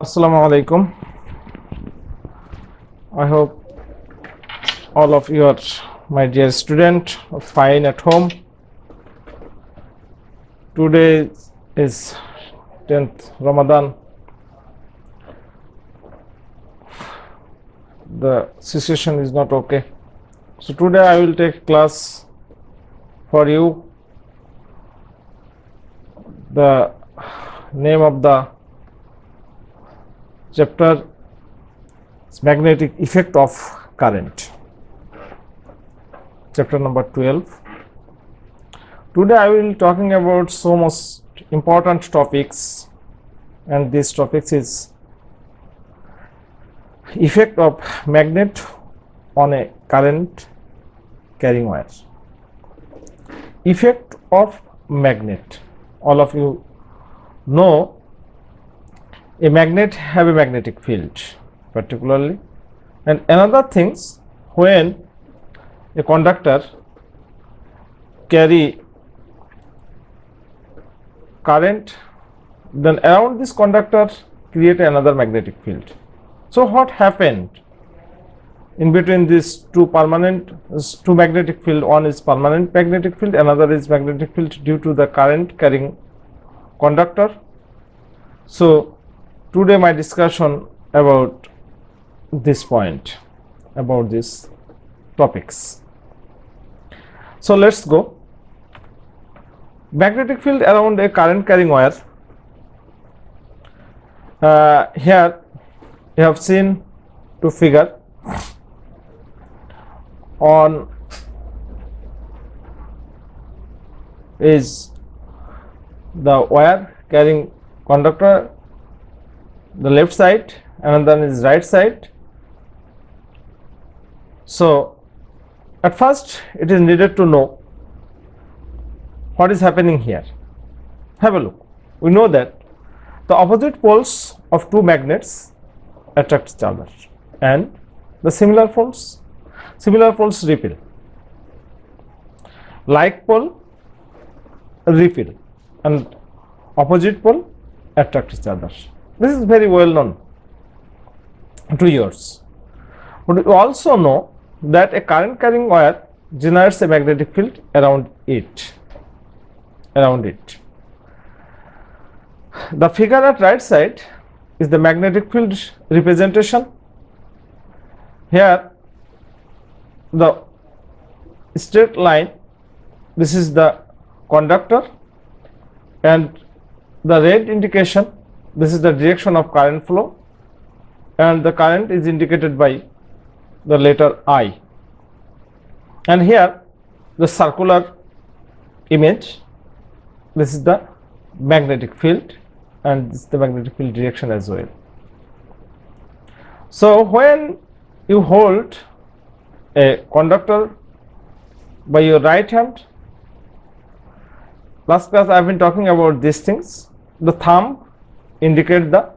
Assalamu alaikum. I hope all of you are, my dear student, fine at home. Today is 10th Ramadan. The situation is not okay. So today I will take class for you. The name of the chapter is magnetic effect of current. Chapter number 12. Today I will talking about so most important topics, and this topic is effect of magnet on a current carrying wire. Effect of magnet. All of you know a magnet have a magnetic field particularly, and another things, when a conductor carry current, then around this conductor create another magnetic field. So what happened in between these two magnetic field? One is permanent magnetic field, another is magnetic field due to the current carrying conductor. So today my discussion about this point, about these topics. So let's go. Magnetic field around a current carrying wire. Here you have seen two figure. On is the wire carrying conductor, the left side, and then is right side. So at first it is needed to know what is happening here. Have a look. We know that the opposite poles of two magnets attract each other, and the similar poles repel. Like pole repel and opposite pole attract each other. This is very well known to yours. But you also know that a current carrying wire generates a magnetic field around it. The figure at right side is the magnetic field representation. Here the straight line, this is the conductor, and the red indication, this is the direction of current flow, and the current is indicated by the letter I. And here the circular image, this is the magnetic field, and this is the magnetic field direction as well. So when you hold a conductor by your right hand, last class I have been talking about these things. The thumb indicate the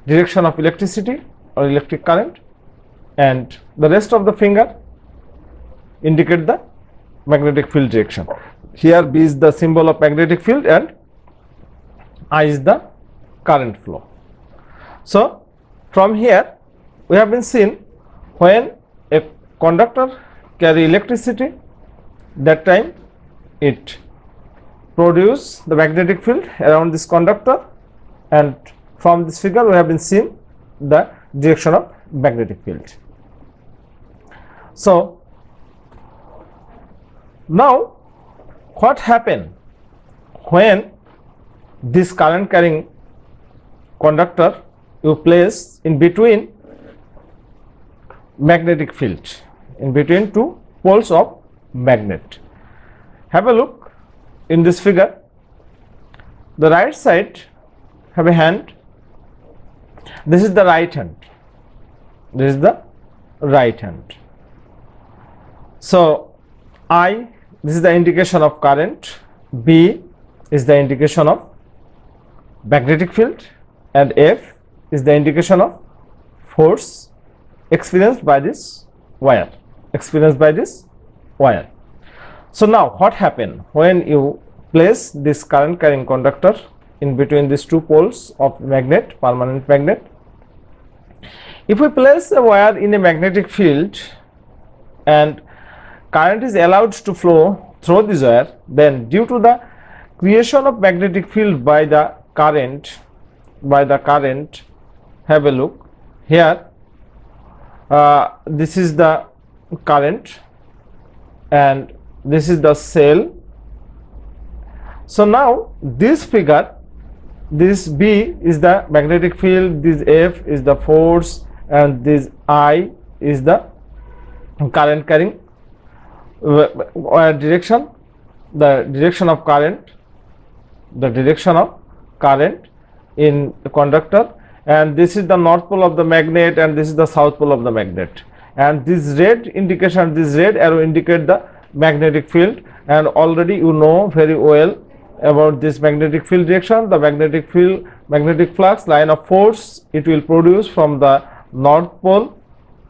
direction of electricity or electric current, and the rest of the finger indicate the magnetic field direction. Here B is the symbol of magnetic field and I is the current flow. So from here we have been seen, when a conductor carry electricity, that time it produce the magnetic field around this conductor, and from this figure we have been seen the direction of magnetic field. So now what happen when this current carrying conductor you place in between magnetic field, in between two poles of magnet? Have a look in this figure. The right side have a hand, this is the right hand, this is the right hand. So I, this is the indication of current, B is the indication of magnetic field, and F is the indication of force experienced by this wire, So now what happen when you place this current carrying conductor in between these two poles of magnet, permanent magnet. If we place a wire in a magnetic field and current is allowed to flow through this wire, then due to the creation of magnetic field by the current, have a look here, this is the current and this is the cell. So now this figure, this B is the magnetic field, this F is the force, and this I is the current carrying direction, the direction of current, in the conductor, and this is the north pole of the magnet and this is the south pole of the magnet, and this red indication, this red arrow indicate the magnetic field, and already you know very well about this magnetic field direction. The magnetic field, magnetic flux line of force, it will produce from the north pole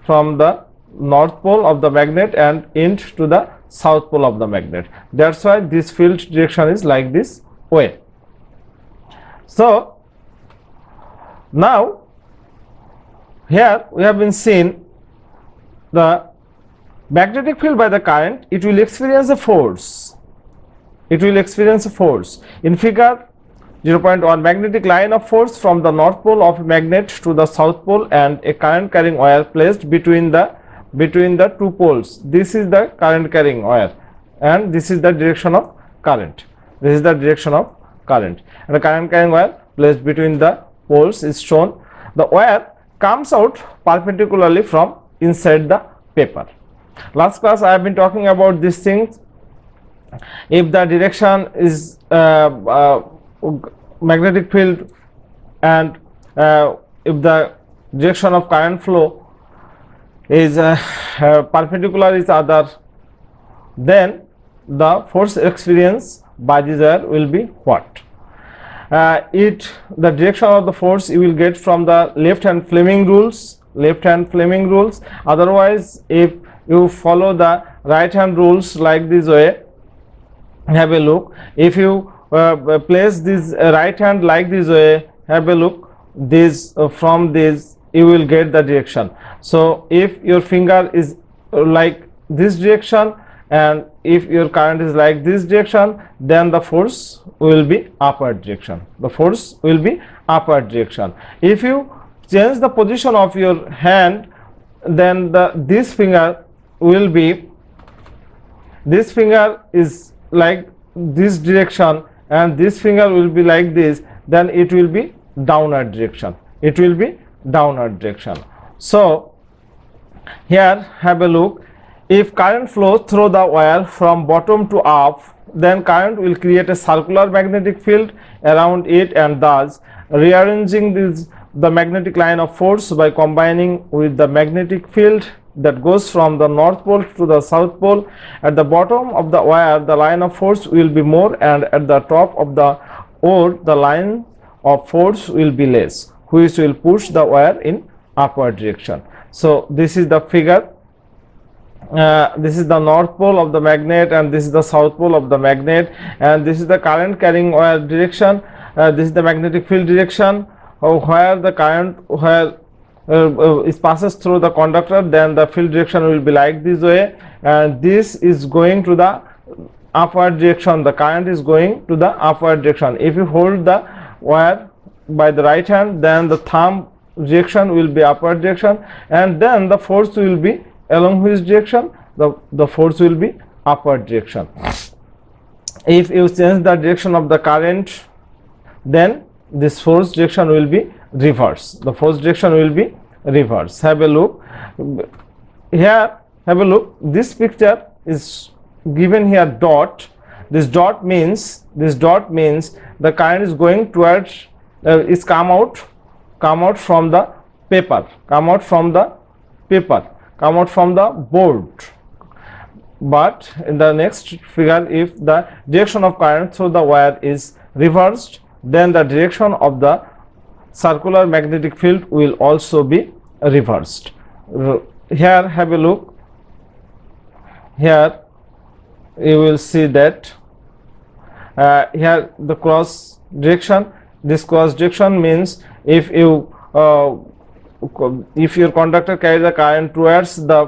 of the magnet and end to the south pole of the magnet. That's why this field direction is like this way. So now here we have been seen the magnetic field by the current, it will experience a force. In figure 0.1, magnetic line of force from the north pole of magnet to the south pole and a current carrying wire placed between the two poles. This is the current carrying wire and this is the direction of current. And the current carrying wire placed between the poles is shown. The wire comes out perpendicularly from inside the paper. Last class I have been talking about these things. If the direction is magnetic field and if the direction of current flow is perpendicular each other, then the force experienced by this wire will be what? The direction of the force you will get from the left hand Fleming rules. Otherwise, if you follow the right hand rules like this way, have a look. If you place this right hand like this way, have a look, this from this you will get the direction. So if your finger is like this direction and if your current is like this direction, then the force will be upward direction. If you change the position of your hand, then this finger is like this direction and this finger will be like this, then it will be downward direction. So here have a look. If current flows through the wire from bottom to up, then current will create a circular magnetic field around it and thus rearranging the magnetic line of force by combining with the magnetic field that goes from the north pole to the south pole. At the bottom of the wire, the line of force will be more, and at the top of the ore, the line of force will be less, which will push the wire in upward direction. So this is the figure. This is the north pole of the magnet and this is the south pole of the magnet, and this is the current carrying wire direction. This is the magnetic field direction where the current it passes through the conductor, then the field direction will be like this way, and this is going to the upward direction. The current is going to the upward direction. If you hold the wire by the right hand, then the thumb direction will be upward direction, and then the force will be along which direction? The force will be upward direction. If you change the direction of the current, then this force direction will be reverse. Have a look here. This picture is given here dot. This dot means the current is going towards is come out from the paper, come out from the board. But in the next figure, if the direction of current through the wire is reversed, then the direction of the circular magnetic field will also be reversed. Here have a look. Here you will see that here the cross direction, This cross direction means if you if your conductor carries the current towards the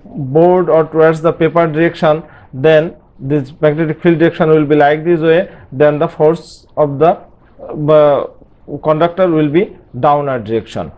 board or towards the paper direction, then this magnetic field direction will be like this way, then the force of the conductor will be downward direction.